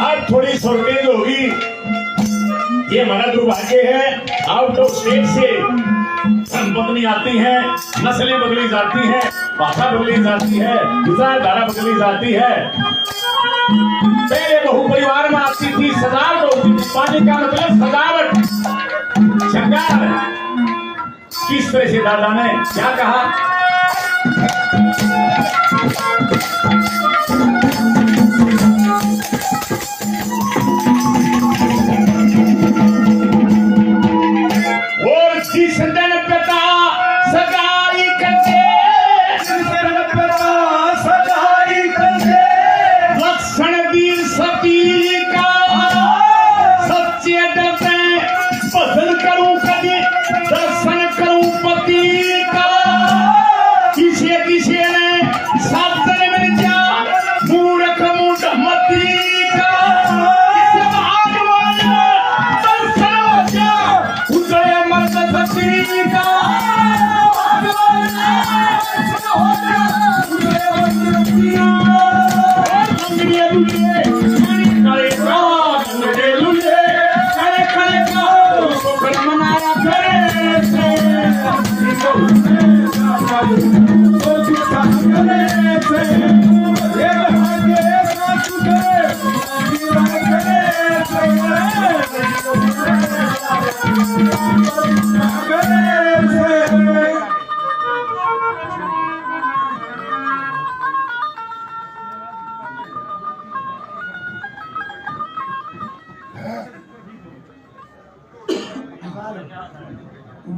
आज थोड़ी शॉर्टेज होगी, ये हमारा दुर्भाग्य है। आउट ऑफ स्टेट से पत्नी आती है, नस्लें बदली जाती है, भाषा बदली जाती है, विचारधारा बदली जाती है। पहले बहु परिवार में आती थी, सजावट होती थी। पानी का मतलब सजावट, श्रृंगार। किस तरह से दादा ने क्या कहा?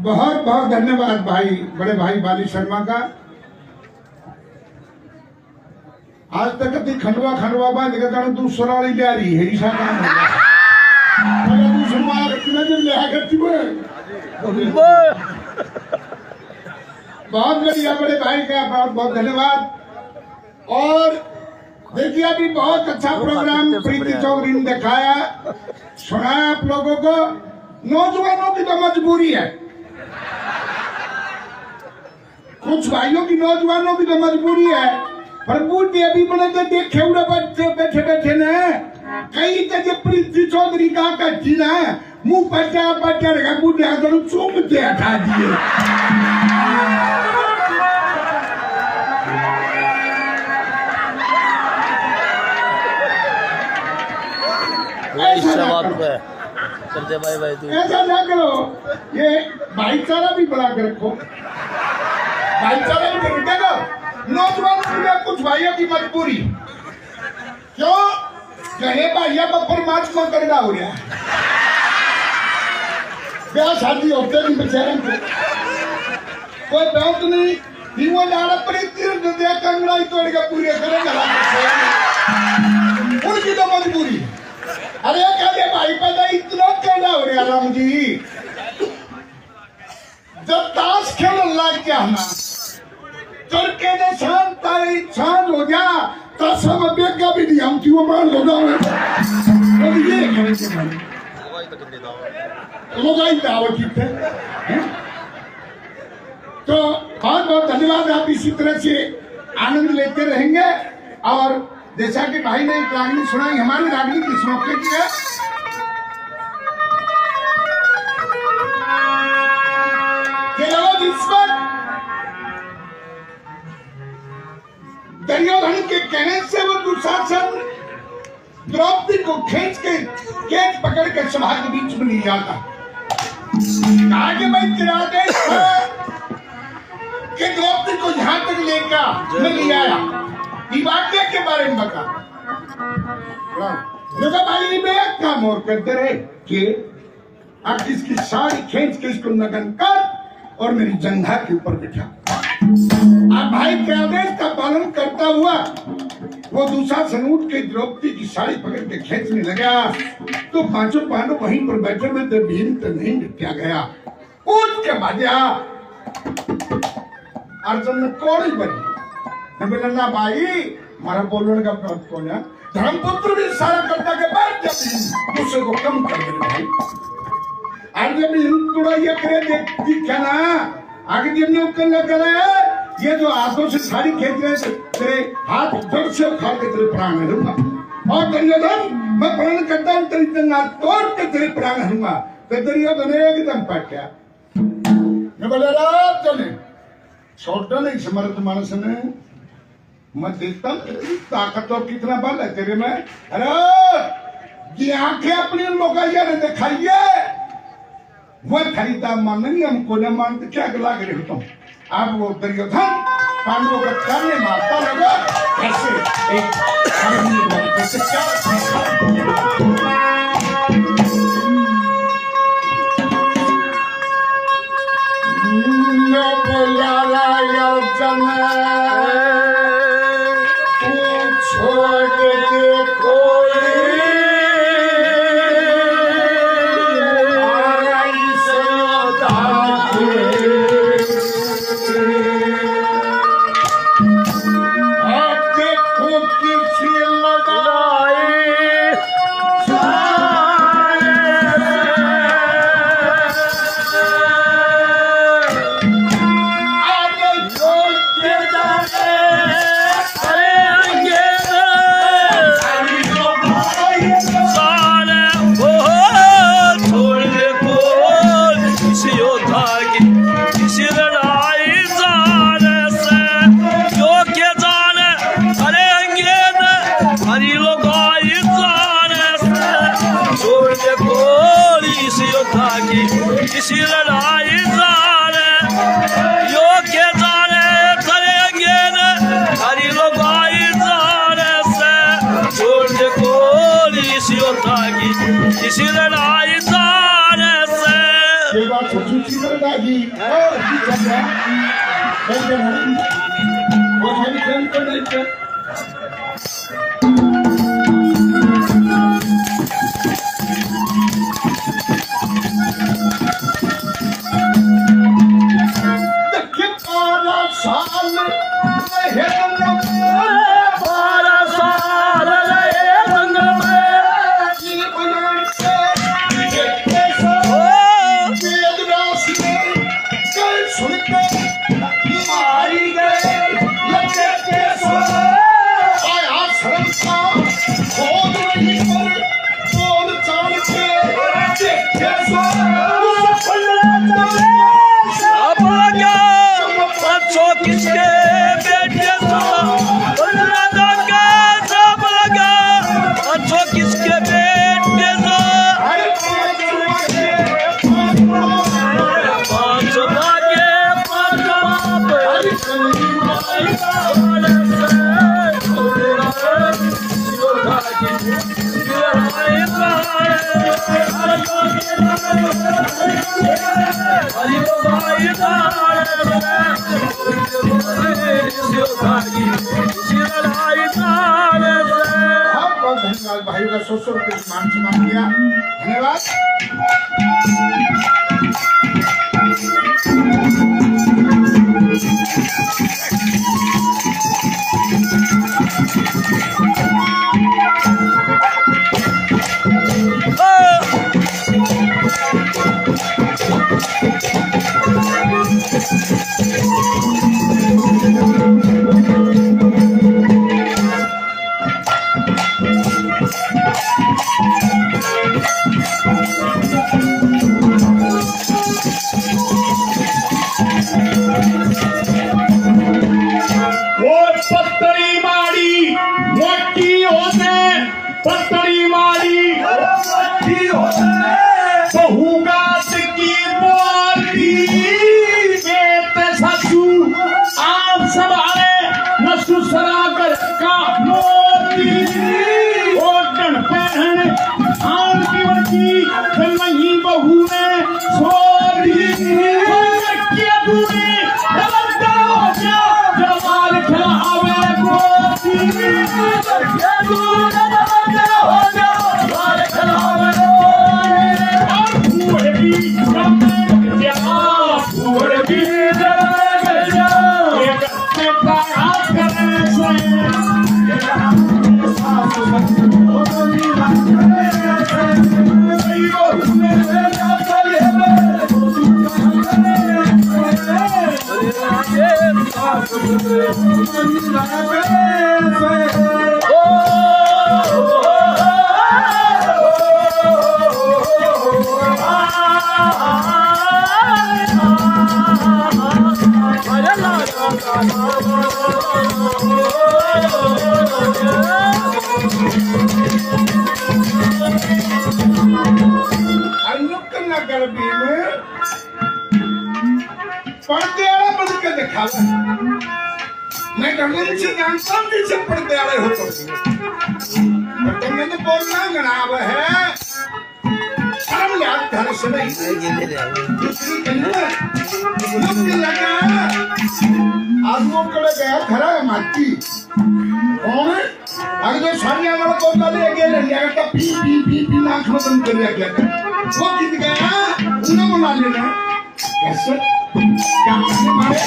बहुत बहुत धन्यवाद भाई, बड़े भाई बाली शर्मा का। आज तक अति खंडवा बांध के कारण तू सराली ले रही है, ईशा काम होगा तू सुनवा कितने दिन ले करती है। बहुत बढ़िया बड़े भाई का बहुत बहुत धन्यवाद। और देखिए अभी बहुत अच्छा प्रोग्राम प्रीति चौधरी ने दिखाया, सुनाया आप लोगों को। नौजवानों की तो मजबूरी है, कुछ भाइयों की नौजवानों की तो मजबूरी है, पर बूढ़े अभी बने देखे उड़े बच्चे बैठे बैठे ने कई जगह प्रीति चौधरी का कच्ची ना मुंह पचा रखा बूढ़े अगर चूमते हटा दिए। ऐसा ना करो, ये भाईचारा भी बढ़ा के रखो, भाईचारा भी देखो। नौजवानों की कुछ भाइयों की मजबूरी क्यों कहे भैया पर परमात्मा करना हो रहा है, ब्याह शादी होते नहीं बेचारे को, कोई बात नहीं वो लाड़ा पर कंगड़ाई तोड़ के पूरे करेंगे उनकी तो मजबूरी। अरे कहते भाई पता इतना कहना हो रहा राम जी, जब ताश खेल लग गया ना चरके ने शांत हो गया तो सब बेगा भी नहीं हम क्यों मान लो ये लगाई दावत की थे। तो बहुत बहुत धन्यवाद, आप इसी तरह से आनंद लेते रहेंगे। और जैसा कि भाई ने एक रागनी सुनाई, हमारी रागनी किस मौके की है? दुर्योधन के कहने से वो दुशासन द्रौपदी को खींच के केस पकड़ के सभा के बीच में ले जाता, आगे मैं तेरा आदेश था कि द्रौपदी को यहाँ तक लेकर मैं ले आया, वाक्य के बारे में बता। भाई में एक काम और करते रहे कि अब इसकी साड़ी खींच के इसको नगन कर और मेरी जंघा के ऊपर बिठा। अब भाई क्या होता हुआ वो दुशासन उठ के द्रौपदी की साड़ी पकड़ के खींचने लगा तो पांचों पांडव वहीं पर बैठे में तो भीम तो नहीं निपटा गया। उठ के बाजा अर्जुन ने कौड़ी बनी बोला ना भाई मारा बोलने का प्राप्त कौन है धर्मपुत्र भी सारा करता के बाद जब दूसरे को कम कर दे भाई आज जब थोड़ा ये करे दिखा ना आगे जब ने करना करे ये जो हाथों से साड़ी खींच रहे तेरे हाथ जड़ से उखाड़ के तेरे प्राण हरूंगा और दुर्योधन मैं प्राण करता हूँ तेरी जंगा तोड़ के तेरे प्राण हरूंगा तो दुर्योधन एकदम पट्या मैं बोले रात चले छोटा नहीं समर्थ मानस ने मैं देखता हूँ ताकत और कितना बल है तेरे में। अरे ये आंखें अपनी लोगाइया ने दिखाइए वो खरीदा मानेंगे हमको न मानते क्या गला के रहता हूँ। अब वो दुर्योधन पांडवों का करने मारता लगा कैसे एक कैसे क्या किसी लड़ाई जाने योग्य जाने करेंगे न हरी लगाई जाने से छोड़ दे कोली इसी योद्धा की किसी लड़ाई जाने से ये बात सोचू सी लड़ाई और की चल रहा है वो मेरी फ्रेंड को नहीं कर धन्यवाद भाइयों का 100 रुपये मान सम्मान किया धन्यवाद। पत्तरी मारी बहुगात की बोली बेत ससु आप संभाले न सुसरागर का मोती और गण पहन आम की बची नहीं बहू ने सोरी के दूरी जमाल खिलावे को मैं गणन से जानता हूँ कि सब पढ़ते आए हो पर तुमने तो बोलना गनाब है शर्म याद घर से नहीं दूसरी कन्या मुझे लगा आदमों कड़े गया खरा है माटी कौन अगर जो सामने वाला को कले अगे ले गया का पी नाक में बंद कर दिया वो कित गया उन्हें बुला लेना कैसे क्या मारे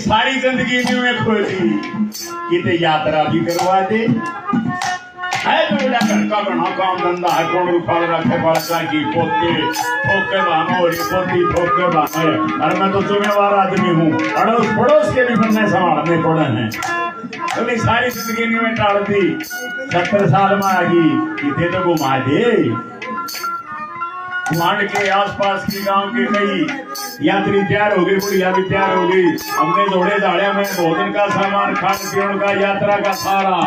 सारी जिंदगी में खोजी किते यात्रा भी करवा दे है तो बेटा घर का बना काम धंधा है कौन उखाड़ रखे बड़का की पोते ठोके बानो और पोती ठोके बानो और मैं तो जिम्मेवार आदमी हूँ अड़ोस पड़ोस के भी बनने संभालने पड़े हैं तो सारी जिंदगी में टाल दी 70 साल में आ गई किते तो घुमा दे कुमांड के आसपास की गांव के कई यात्री तैयार हो गई बुढ़िया भी तैयार हो गई हमने जोड़े दाड़े में भोजन का सामान खान पीने का यात्रा का सारा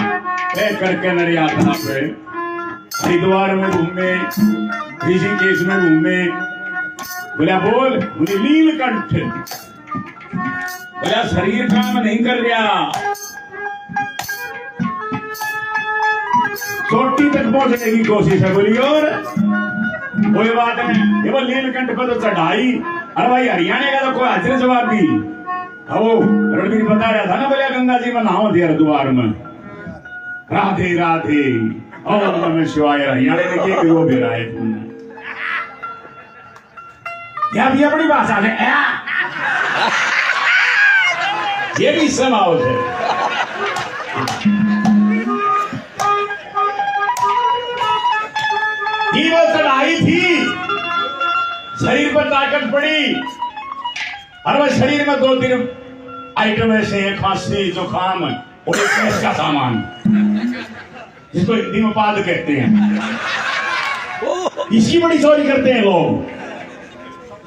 पैक करके नर यात्रा पे हरिद्वार में घूमे ऋषिकेश में घूमे बोला बोल मुझे नीलकंठ बोला शरीर काम नहीं कर रहा चोटी तक पहुंचने की कोशिश है बोली और कोई बात नहीं ये वो नीलकंठ पर तो चढ़ाई अरे भाई हरियाणा का तो कोई हाजिर जवाब भी वो रणवीर बता रहा था ना बोलिया गंगा जी में नहाओ दिया हरिद्वार में राधे राधे ओम नमः शिवाय हरियाणा ने क्या वो भी रहा है तुमने क्या भी अपनी भाषा में ये भी समाओ है वो चढ़ाई थी शरीर पर ताकत पड़ी और वह शरीर में 2-3 आइटम ऐसे हैं खांसी जुकाम और एक गैस का सामान जिसको हिंदी में पाद कहते हैं इसकी बड़ी चोरी करते हैं लोग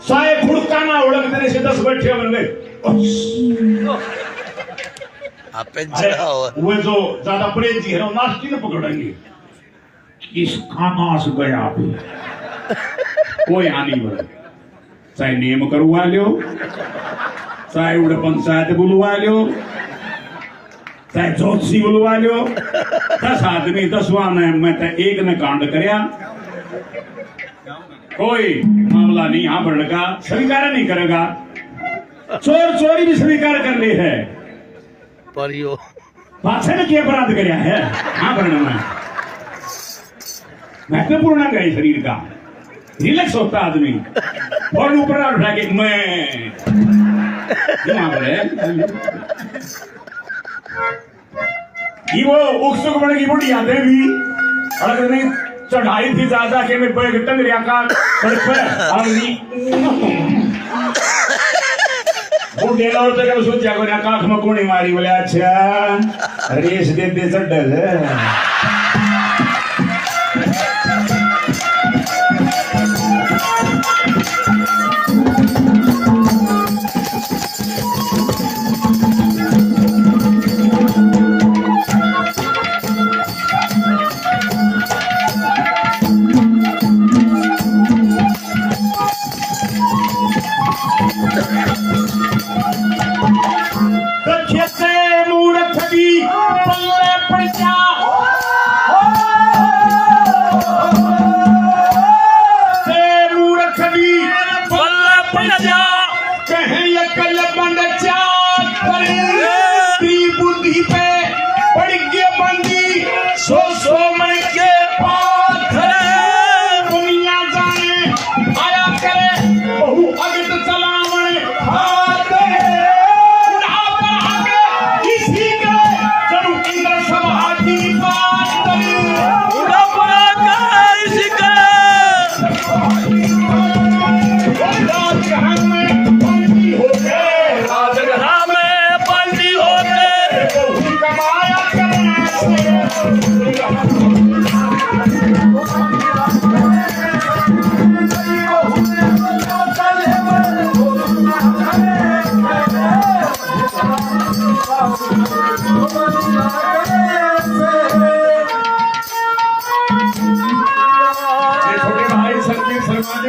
साए खुड़का ना उड़क देने से 10 बैठे बन गए आप पिंजरा हो वो जो ज्यादा परहेजी है ना नाश्ती न पकड़ेंगे इसका नाश गया भी कोई आनी बड़े चाहे नियम करवा लो चाहे उड़े पंचायत बुलवा लो चाहे ज्योतिषी बुलवा लो 10 आदमी 10 मैं तो एक ने कांड करया कोई मामला नहीं यहाँ बढ़ने का स्वीकार नहीं करेगा चोर चोरी भी स्वीकार कर ली है परियो बादशाह ने क्या अपराध कराया है हाँ बढ़ने में महत्वपूर्ण अंग है शरीर का रिलैक्स होता आदमी और ऊपर उठा के मैं वो उत्सुक बन की बुढ़ी आते भी अगर नहीं चढ़ाई थी ज्यादा के मैं बैग टंगरिया का सड़क पे वो डेला और तक सोचा को काख में कोनी मारी बोले अच्छा रेस दे दे चढ़ल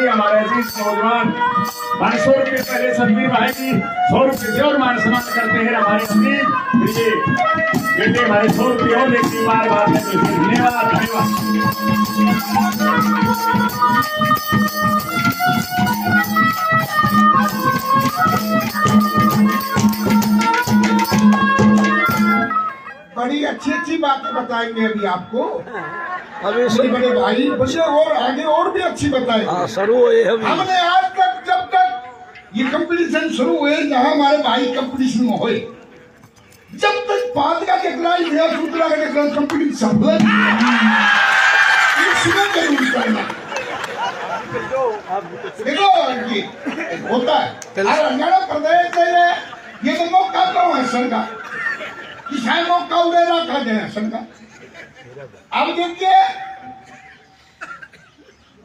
हमारे नौजवान 500 रुपये पहले सतबीर भाई की 100 रुपये से और मान सम्मान करते हैं हमारे बेटे हमारे 100 रुपये और देखिए बार बार धन्यवाद बड़ी अच्छी अच्छी बातें बताएंगे अभी आपको अभी बड़े भाई बच्चे और आगे और भी अच्छी बताएंगे हमने आज तक जब तक ये कंपटीशन शुरू हुए जहां हमारे भाई कंपटीशन में हुए जब तक पादका के खिलाड़ी या सूत्रा के खिलाड़ी कंपटीशन हुए इसमें जरूर करना देखो ये होता है हरियाणा प्रदेश में ये तो मौका कौन है सर का किसान मौका उड़ेला का देना सर का अब देखिए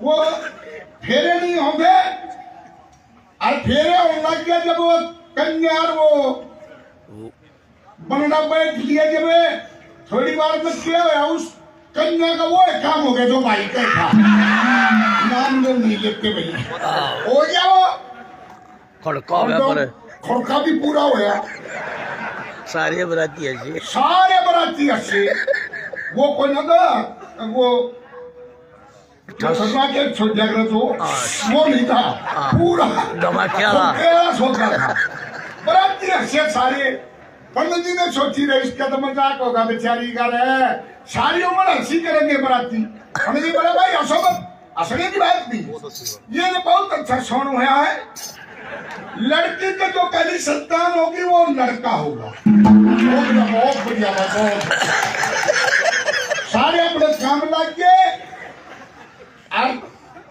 वो फेरे नहीं होंगे और फेरे होने लग गया जब वो कन्या वो बनना बैठ लिया जब थोड़ी बार में क्या हुआ उस कन्या का वो काम हो गया जो भाई का था नाम लोग नहीं लेते भैया हो गया वो खड़का भी पूरा होया सारे बराती अच्छे वो कोई ना वो के जागृत हो वो नहीं था पूरा सोचा था बराती अच्छे सारे पंडित जी ने सोची रहे इसका तो मजाक होगा बेचारी का रहे सारी उम्र हंसी करेंगे बराती पंडित जी बोले भाई असली की बात नहीं ये बहुत अच्छा सोनू है लड़की के जो पहली संतान होगी वो लड़का होगा बहुत बढ़िया बहुत सारे अपने काम लग गए और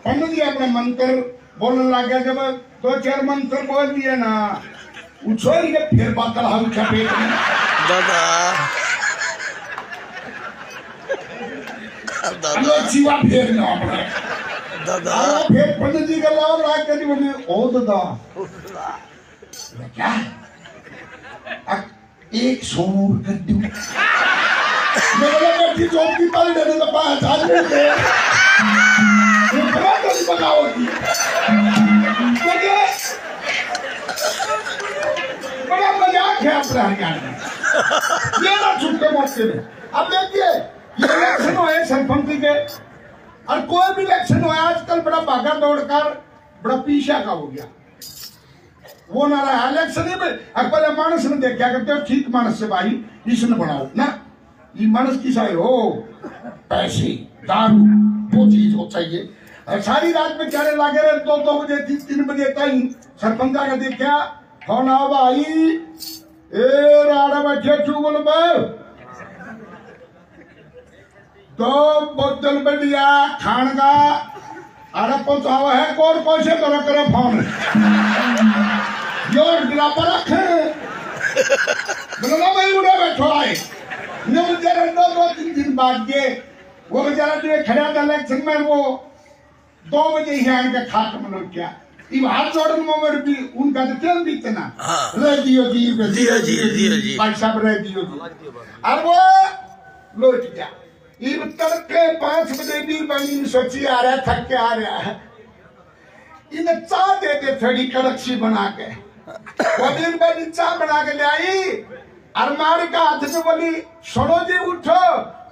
पंडित जी अपने मंत्र बोलने लग गया जब 2-4 मंत्र बोल दिए ना उछोरी के फिर बात हम चपेट में दादा जीवा फिर ना अपने दादा फिर पंडित जी का लाभ लाग के बोले ओ दादा क्या एक सोनू कर दूं मैं बोला बैठी जॉब की पाली देने तो 5,000 मिलते ये बड़ा तो नहीं पकाओ की बड़ा मजाक है अपना हरियाणा में ये ना छुट्टे मौके में अब देखिए ये इलेक्शन हुए सरपंच के और कोई भी इलेक्शन हुआ आजकल बड़ा भागा दौड़कर बड़ा पीछा का हो गया वो ना रहा इलेक्शन में पहले मानस ने देखा करते हो ठीक मानस से भाई इसने बनाओ ना ये मानस की साई हो पैसे दारू वो चीज हो चाहिए और सारी रात में क्या लागे रहे 2 बजे 3 बजे तक सरपंच का देखा फोन आओ भाई ए राड़ा बैठे चुगल पर तो बोतल बढ़िया खान का अरे पहुंचावा है कौन कौन से करो फोन योर गिलापर रखे बोला भाई उड़े बैठो आए ने बेचारा 2-3 दिन बाद के वो बेचारा जो खड़ा था इलेक्शन में वो 2 बजे ही आके खाट में क्या ये हाथ जोड़न में भी उनका तो चल भी इतना रह दियो जी भाई साहब रह दियो जी और वो लौट गया ये तड़के 5 बजे भी बनी सोची आ रहा थक के आ रहा है इन्हें चाय देते थोड़ी कड़क सी बना के वो दिन बनी चाय बना के ले आई और मार का हाथ में बोली सुनो जी उठो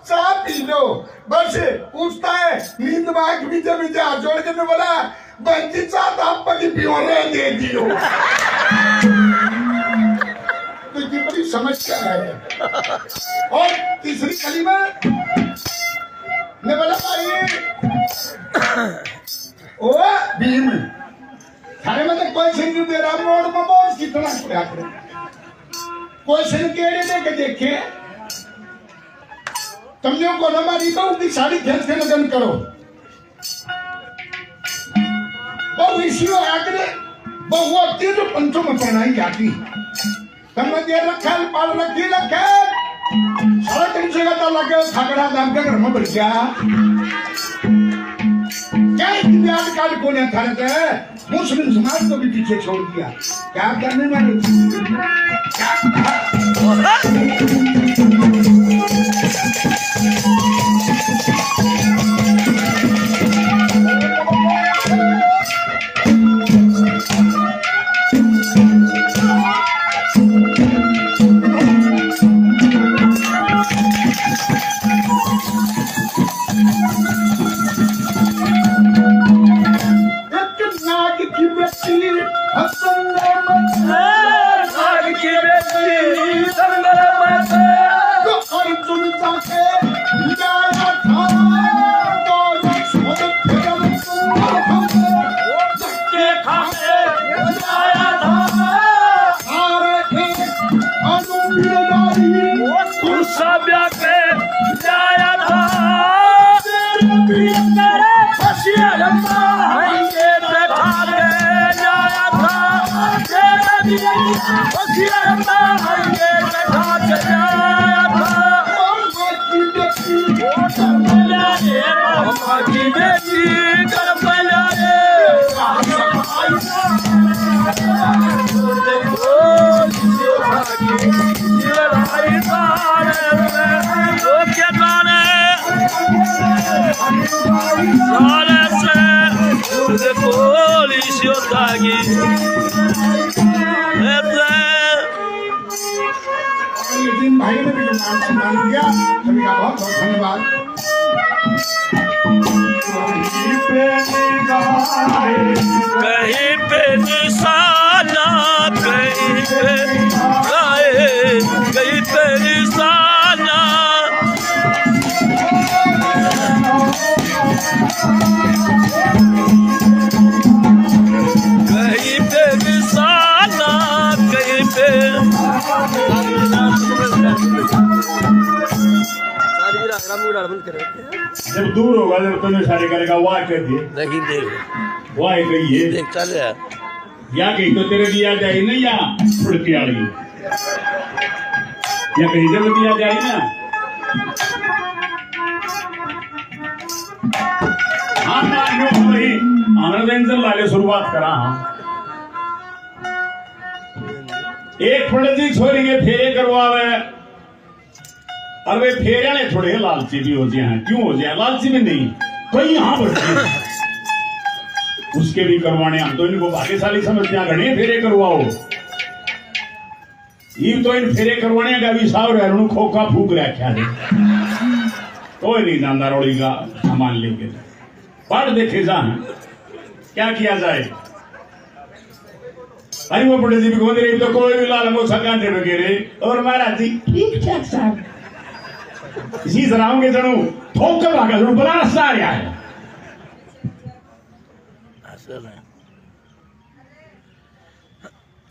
चाय पी लो बस उठता है नींद में आंख बीचे हाथ जोड़ के बोला बंजी चाय तो आप पकी पियो रहे दे दियो तो ये बड़ी समस्या है और तीसरी कली में ने बोला भाई ओ भीम थारे में तो कोई सिंह दे रहा रोड में बहुत कितना क्या करे कोई सिंह केड़े दे के देखे तुम लोग को हमारी बहू की साड़ी खेल के लगन करो बहु इसी आगे बहु होती तो पंचों में पहनाई जाती तुमने दे रखा है पाल रखी रखे सारा तुमसे कहता लगे खगड़ा दाम के घर में बढ़ गया क्या इतिहास काल को ने थारे थे मुस्लिम समाज को भी पीछे छोड़ दिया क्या करने वाले भाई ने भी नाम सम्मान दिया सभी का बहुत बहुत धन्यवाद कहीं पे निशाना कहीं पे गाए कहीं पे निशाना कहीं पे निशाना कहीं पे जब दूर होगा जब तुम्हें सारे करेगा वाह कर दिए नहीं देख वाह कहिए देख चल यार या कहीं तो तेरे दिया जाए ना या फुड़की आ रही या कहीं जब दिया जाए ना हाँ भाई आनंद लाले सुरुवात करा हाँ एक पंडित जी छोरी के फेरे करवावे, और वे फेरे ने थोड़े लालची भी हो जाए। क्यों हो जाए लालची भी नहीं, कोई यहां बढ़ती उसके भी करवाने। हम तो इनको भाग्यशाली समझते हैं, घने फेरे करवाओ। ये तो इन फेरे करवाने का भी साव रहनु खोखा फूक रखा है, कोई नहीं जानदार रोड़ी का सामान लेके पढ़ देखे जान क्या किया जाए। अरे वो पंडित जी भी बोल रहे तो कोई भी लाल मोसा कांटे वगैरह और महाराज जी ठीक ठाक साहब इसी तरह के जनू ठोक कर भागा जनू बड़ा रास्ता आ रहा है।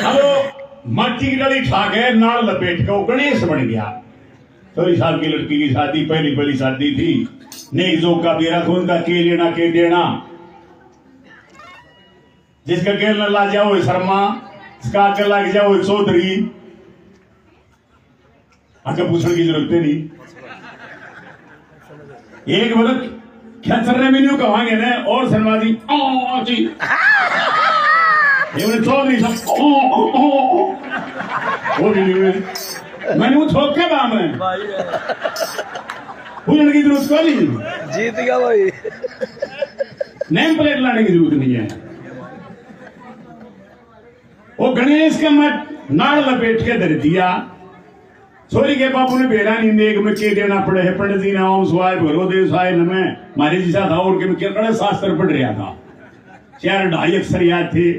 अब माटी की डली ठाक है, नाल लपेट के गणेश बन गया। 30 साल की लड़की की शादी, पहली शादी थी। नेक जोक का बेरा खून का के लेना के देना, जिसका गेल न ला जाओ शर्मा, जिसका आगे लग जाओ चौधरी। आगे पूछने की जरूरत नहीं। एक मतलब क्या चल रहे मेन्यू कहांगे ना, और शर्मा जी जी ये चौधरी सब वो भी मैंने वो छोड़ के बाम है पूछने की जरूरत को नहीं। जीत गया भाई, नेम प्लेट लाने की जरूरत नहीं है। वो गणेश का मत नाड़ लपेट के धर दिया। छोरी के बापू ने बेरा नहीं देख में के देना पड़े है। पंडित जी नाम सुहाय भरो देव साय नमे मारे जैसा था, और के कड़े शास्त्र पढ़ रहा था, 4-2.5 अक्षर याद थे।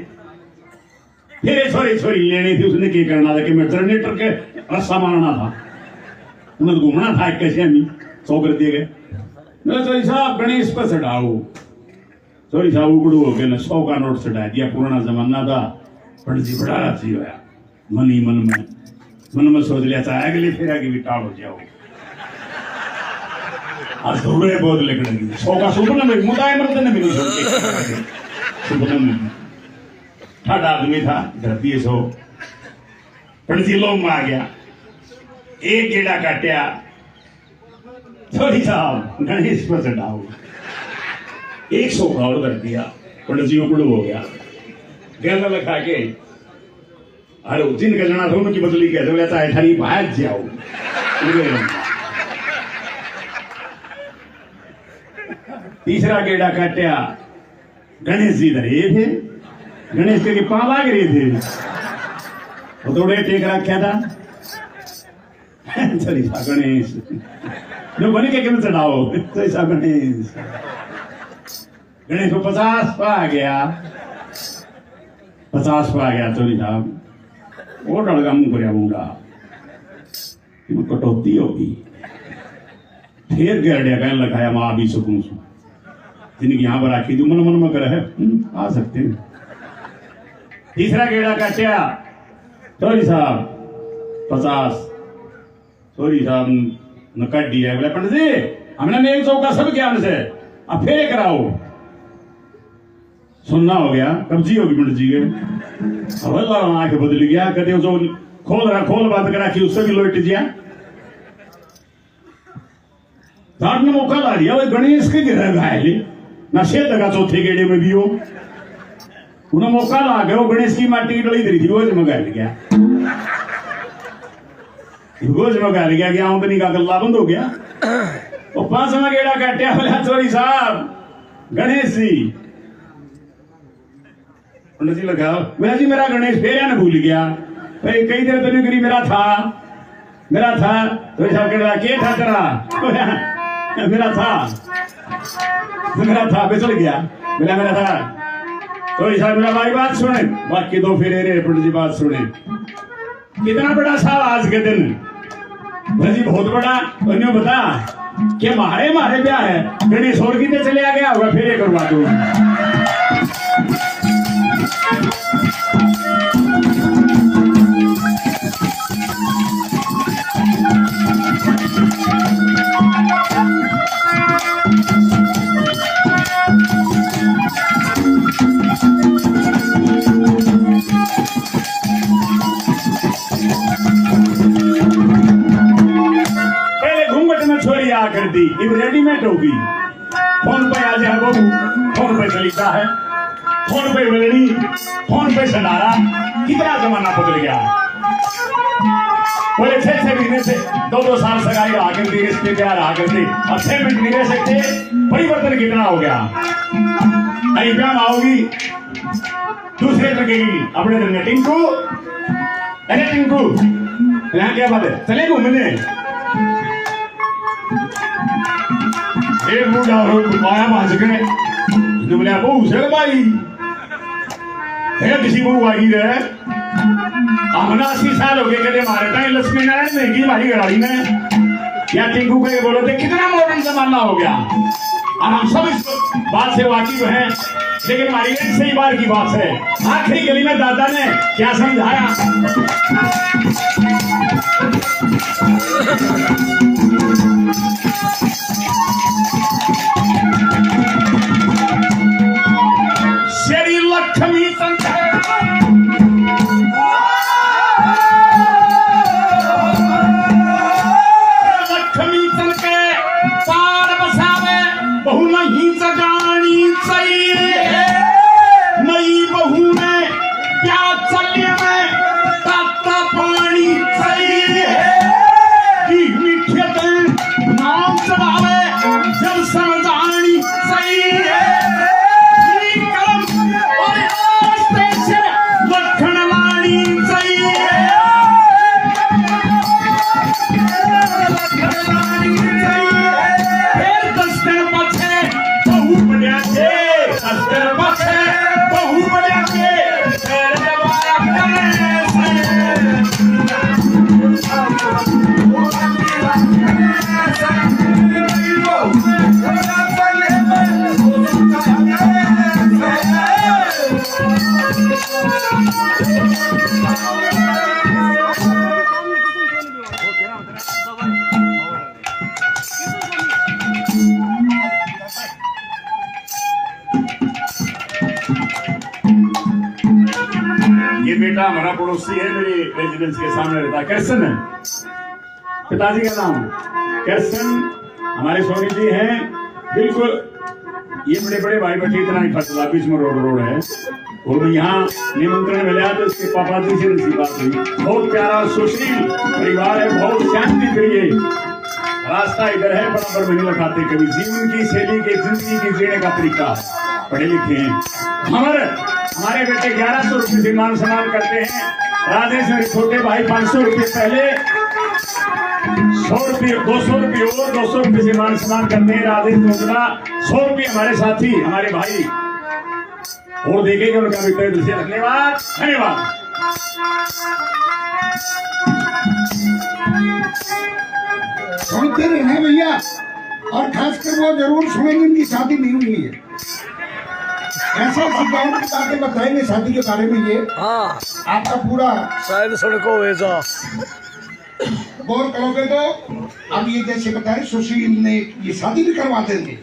फिर छोरी लेनी थी, उसने क्या करना था कि मैं जनरेटर के रस्सा मारना था, उन्हें घूमना था कैसे हमी 100 कर दिए गए। चोरी साहब गणेश पर चढ़ाओ। चोरी साहब उगड़ू हो गए ना, 100 का नोट चढ़ा दिया। पुराना जमाना था। पंडित जी बड़ा राजी होया, मन ही मन में सोच लिया था अगली फेरा की भी टाल हो जाओ। आज थोड़े बहुत लगेगी 100 का सुपना में मुदाय मर्द ने भी नहीं सोचे। सुपना में ठाडा आदमी था, धरती 100 पंडित जी लोग में आ गया, एक गेड़ा काटिया। छोरी साहब गणेश पर चढ़ाओ, 100 का और कर दिया। पंडित जी उकड़ू हो गया, गला लगा के अरे जिनका जना था उनकी बदली कहते रहता है थारी भाग जाओ। तीसरा गेड़ा काटिया, गणेश जी धरे थे, गणेश के पांव लाग रहे थे, वो थोड़े टेक रखा था। चली सा गणेश जो बने के क्यों चढ़ाओ, ऐसा गणेश को 50 पा आ गया। 50 पा गया। चोरी साहब वो डड़गा मुंह कर मुंडा कटौती होगी। फिर गैरडिया कहने लगाया माँ भी सुकून सु जिनकी यहाँ पर आखी मन मन में करे है आ सकते हैं। तीसरा गेड़ा काटिया। चोरी साहब 50। चोरी साहब ने काट दिया। बोले पंडित जी हमने नेक चौका सब क्या हमसे, अब फेरे कराओ। सुनना हो गया, कब्जी होगी पंडित जी के। अब अल्लाह आंख बदल गया, कहते जो खोल बात करा कि उससे भी लोट दिया। साहब ने मौका ला दिया, गणेश के गिर घायल नशे लगा चौथे गेड़े में भी हो, उन्हें मौका ला गया। वो गणेश की माटी की डली धरी थी, गोज में गाल गया। गोज में गाल गया कि आमदनी का गल्ला बंद हो गया। वो 5वां गेड़ा काटिया। बोला चोरी साहब गणेश जी। पंडित जी लगा मेरा जी मेरा गणेश फेरा न भूल गया भाई, कई देर तो नहीं करी मेरा था तो साहब कह रहा क्या था तेरा? मेरा था बेचल गया। मेरा था तो साहब मेरा भाई बात सुने, बाकी 2 फेरे रे। पंडित जी बात सुने, कितना बड़ा साहब आज के दिन जी बहुत बड़ा। अन्यों बता कि मारे ब्याह है, गणेश और कितने चले आ गया होगा, फेरे करवा दो। कर दी रेडीमेड होगी। फोन पे आ जाए बाबू, फोन पे खरीदा है, फोन पे मिलनी, फोन पे संडारा। कितना जमाना बदल गया। बोले 6 महीने से 2 साल सगाई रहा करती, रिश्ते प्यार रहा करती, अब 6 मिनट नहीं रह सकते। परिवर्तन कितना हो गया। अयोध्या आओगी दूसरे लगेगी अपने दिन में। टिंकू, अरे टिंकू, यहाँ क्या बात है, चले घूमने। एक बूढ़ा आया भाज के बोले सर भाई है किसी को आई रहे हमने 80 साल हो गए कदे मारे था लक्ष्मी नारायण महंगी भारी गाड़ी में या टिंकू को ये बोलो थे कितना मॉडर्न जमाना हो गया। और हम सब इस बात से वाकिफ हैं, लेकिन हमारी एक सही बार की बात है। आखिरी गली में दादा ने क्या समझाया। श्री लक्ष्मी हमारा पड़ोसी है, मेरी रेजिडेंस के सामने रहता है, कृष्ण है पिताजी का नाम। कृष्ण हमारे स्वामी जी हैं, बिल्कुल ये बड़े बड़े भाई बच्चे इतना ही फसला बीच में रोड है। और यहाँ निमंत्रण मिला तो इसके पापा जी से नसीब बात हुई। बहुत प्यारा सुशील परिवार है, बहुत शांति प्रिय। रास्ता इधर है, बराबर में नहीं लखाते कभी। जीवन की शैली के जिंदगी की जीने का तरीका, पढ़े लिखे हैं। हमारे बेटे 1100 रुपये से मान सम्मान करते हैं। राजेश मेरे छोटे भाई 500 रुपये पहले, 100 रुपये 200 रुपये और 200 रुपये से मान सम्मान करते हैं। राजेश दूसरा 100 रुपये हमारे साथी हमारे भाई और देखेंगे उनका बेटे दिल से धन्यवाद धन्यवाद। सुनते रहे भैया, और खासकर वो जरूर सुनेंगे उनकी शादी नहीं हुई है। ऐसा सिद्धांत की बातें बताएंगे शादी के बारे में। ये आपका पूरा शायद सड़कों वैसा गौर करोगे तो अब ये जैसे बताए सुशील ने ये शादी भी करवा देंगे।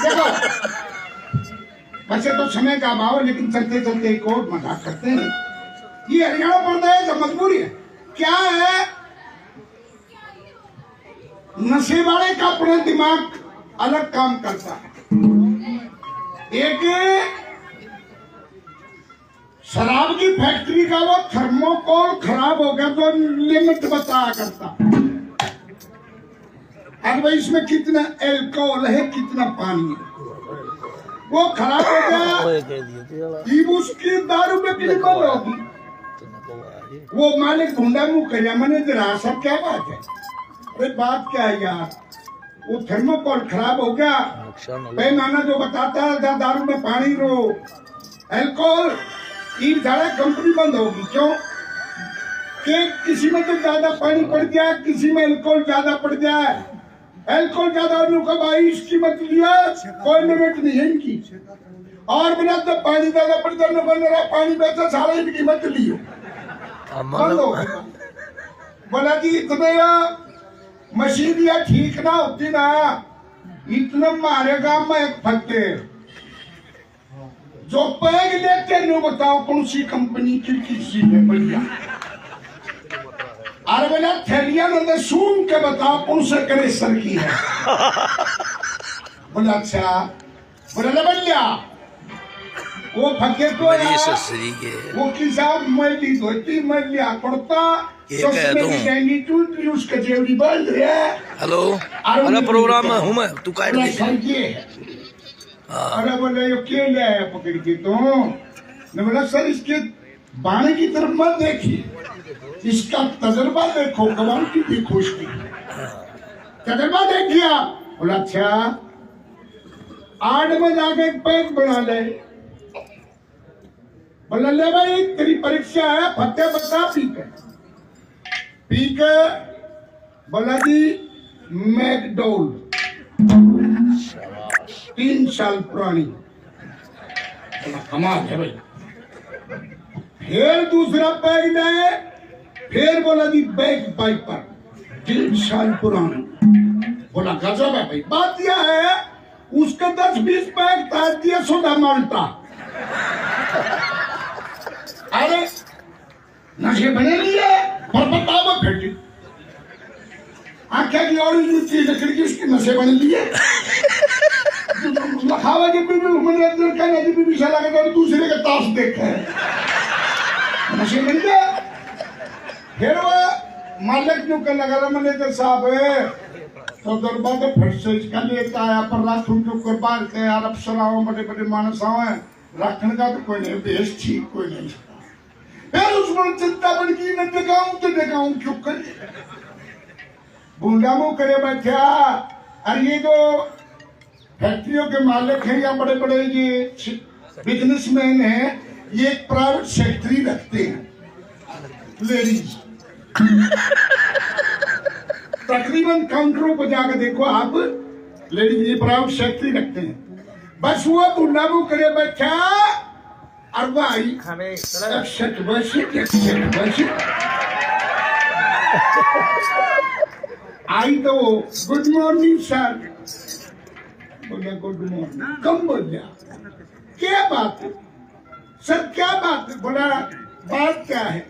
देखो वैसे तो समय का अभाव है, लेकिन चलते चलते एक और मजाक करते हैं। ये हरियाणा प्रदेश मजबूरी है क्या है, नशे वाले का अपना दिमाग अलग काम करता है। एक शराब की फैक्ट्री का वो थर्मोकोल खराब हो गया तो लिमिट बताया करता। अब भाई इसमें कितना एल्कोहल है कितना पानी है, वो खराब हो गया, उसकी दारू में बिल्कुल होगी। वो मालिक ढूंढा मुंह कर मैंने जरा सब क्या बात है, अरे बात क्या है यार, वो थर्मोकोल खराब हो गया, पैमाना जो बताता है दारू में पानी रो एल्कोहल, ये सारा कंपनी बंद होगी। क्यों कि किसी में तो ज्यादा पानी पड़ गया, किसी में अल्कोहल ज्यादा पड़ जाए। अल्कोहल ज्यादा होने का भाई इसकी मत लिया, कोई लिमिट नहीं है इनकी। और बिना तो पानी ज्यादा पड़ जाने बंद पानी बेचा सारा इनकी मत लियो बंद हो। बोला जी इतने मशीन या ठीक ना होती ना, इतना मारे गांव में एक फटे जो पैग लेते नहीं, बताओ कौन सी कंपनी की किसी ने बढ़िया। अरे बोला थैलिया ने सुन के बताओ कौन से करे सर की है। बोला अच्छा, बोला भैया वो फके तो बड़ी ससुरी के वो किसाब मल्ली धोती मल्ली कुर्ता ये कह दूं। जाएंगी तू उसका जेवड़ी बंद रहा हेलो अरे प्रोग्राम में हूँ मैं तू काट दे अरे बोले ये क्या ले आया पकड़ के तो ने बोला सर इसके बाणे की तरफ मत देखिए इसका तजर्बा देखो कमाल की देखो इसकी तजर्बा देखिए बोला अच्छा 8 बजे आके एक पैक बना ले बोला ले भाई तेरी परीक्षा है फतेह बता पी के बोला जी मैकडोल 3 साल पुरानी बोला कमाल है भाई फिर दूसरा बैग लाए फिर बोला जी बैग पाइपर 1.5 साल पुरानी बोला गजब है भाई बात यह है उसके 10-20 बैग ताज दिया सोडा माल्टा अरे नशे बने लिए पर बताओ फेंटी आख्या की और चीज लकड़ी की उसके नशे बन लिए लखावा के भी मनोरंजन का नदी भी विषय लगा तो दूसरे का ताश देखा है नशे बन गया फिर वो मालिक जो कर लगा मैनेजर साहब है तो दरबार तो फिर से इसका लेता है पर रात उनको कर बार के यार अफसराओं बड़े बड़े मानस आए रखने का तो कोई नहीं देश ठीक कोई नहीं फिर उसमें चिंता बन की न जगाऊं तो जगाऊं क्यों कर बूंदा मुंह करे बैठा अरे ये जो फैक्ट्रियों के मालिक हैं या बड़े बड़े ये बिजनेसमैन हैं ये एक प्राइवेट फैक्ट्री रखते हैं लेडीज तकरीबन काउंटरों पर जाकर देखो आप लेडीज ये प्राइवेट फैक्ट्री रखते हैं बस वो बूंदा मुंह करे बैठा और भाई 61 वर्ष आई तो गुड मॉर्निंग सर बोला गुड मॉर्निंग कम बोल जा क्या बात है सर क्या बात है बोला बात क्या है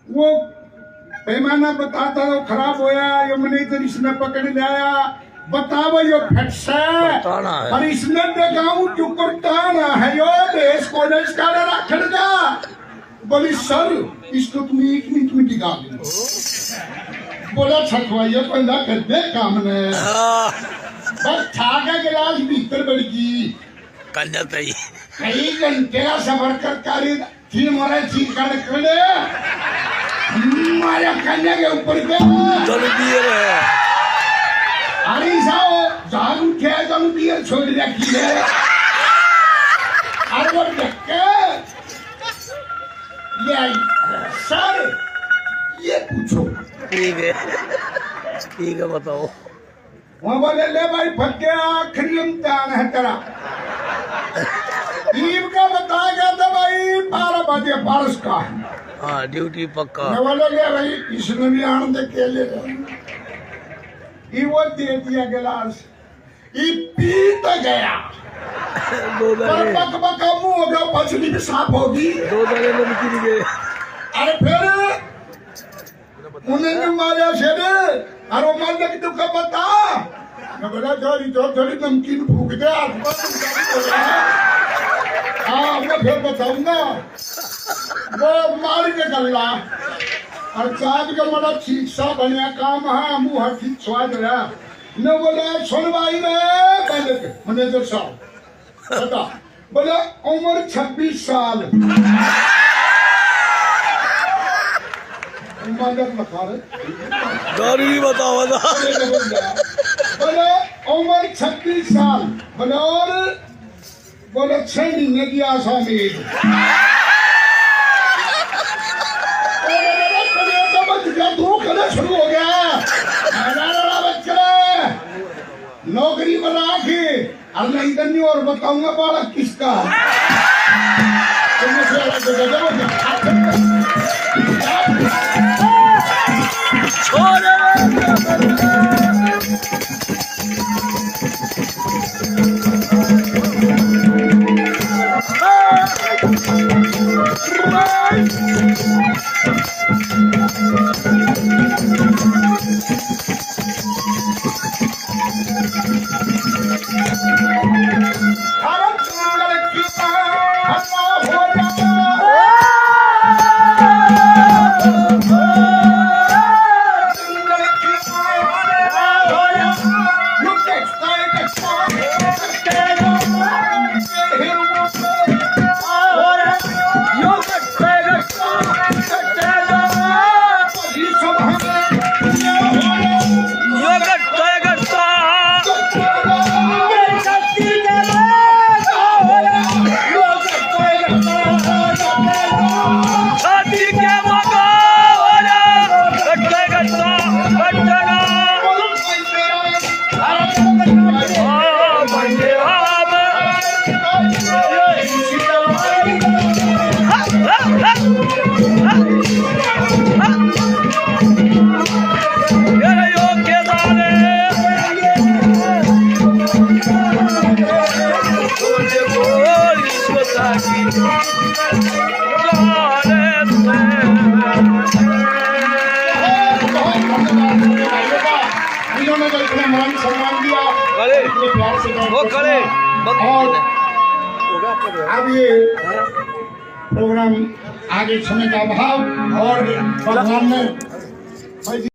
वो पैमाना बताता तो खराब होया ये मैनेजर इसने पकड़ लाया बताओ यो फट से पर इसने देखाऊं जो करताना है यो देश को नहीं इसका रखड़ जा बोली सर इसको तुम 1 मिनट में दिखा दो बोला छठवाइया पैदा कर दे काम ने बस छाका गिलास भीतर बढ़ गई कन्या तई कई घंटे का सफर कर कारी थी मारे थी कर करे मारा कन्या के ऊपर के चल दिए रे अरे साहब जान उठे जान बियर छोड़ रखी है अरे वो धक्के ये आई सर ये पूछो ठीक है बताओ वहाँ बोले ले भाई फटे आखिरी इम्तिहान है तेरा ईब का बताया गया था भाई 12 बजे बारिश का हाँ ड्यूटी पक्का मैं बोले ले भाई इसने भी आनंद के ले वो दे दिया गिलास ये पीता गया पर बक मुंह हो गया पछली भी साफ होगी 2 दाने में निकल गए अरे फिर उन्हें मारा शेर और वो मारने की दुख बता मैं बोला थोड़ी नमकीन फूक दे हाँ मैं फिर बताऊंगा वो मार के गल्ला और चाँद का बड़ा ठीक सा बनिया काम है मुँह हर ठीक स्वाद रहा न बोले सुन भाई रे मैनेजर साहब बता बोले उम्र 26 साल मदद लखा रहे गाड़ी भी बताओ ना बोले उम्र 26 साल बोले और बोले 6 महीने की आसामी शुरू हो गया बच्चे नौकरी बना के अब मैं इधर नहीं और बताऊंगा बालक किसका भारत इन्होंने तो इतना मान सम्मान दिया, इतने प्यार से और अब ये प्रोग्राम आगे समय का अभाव और भगवान ने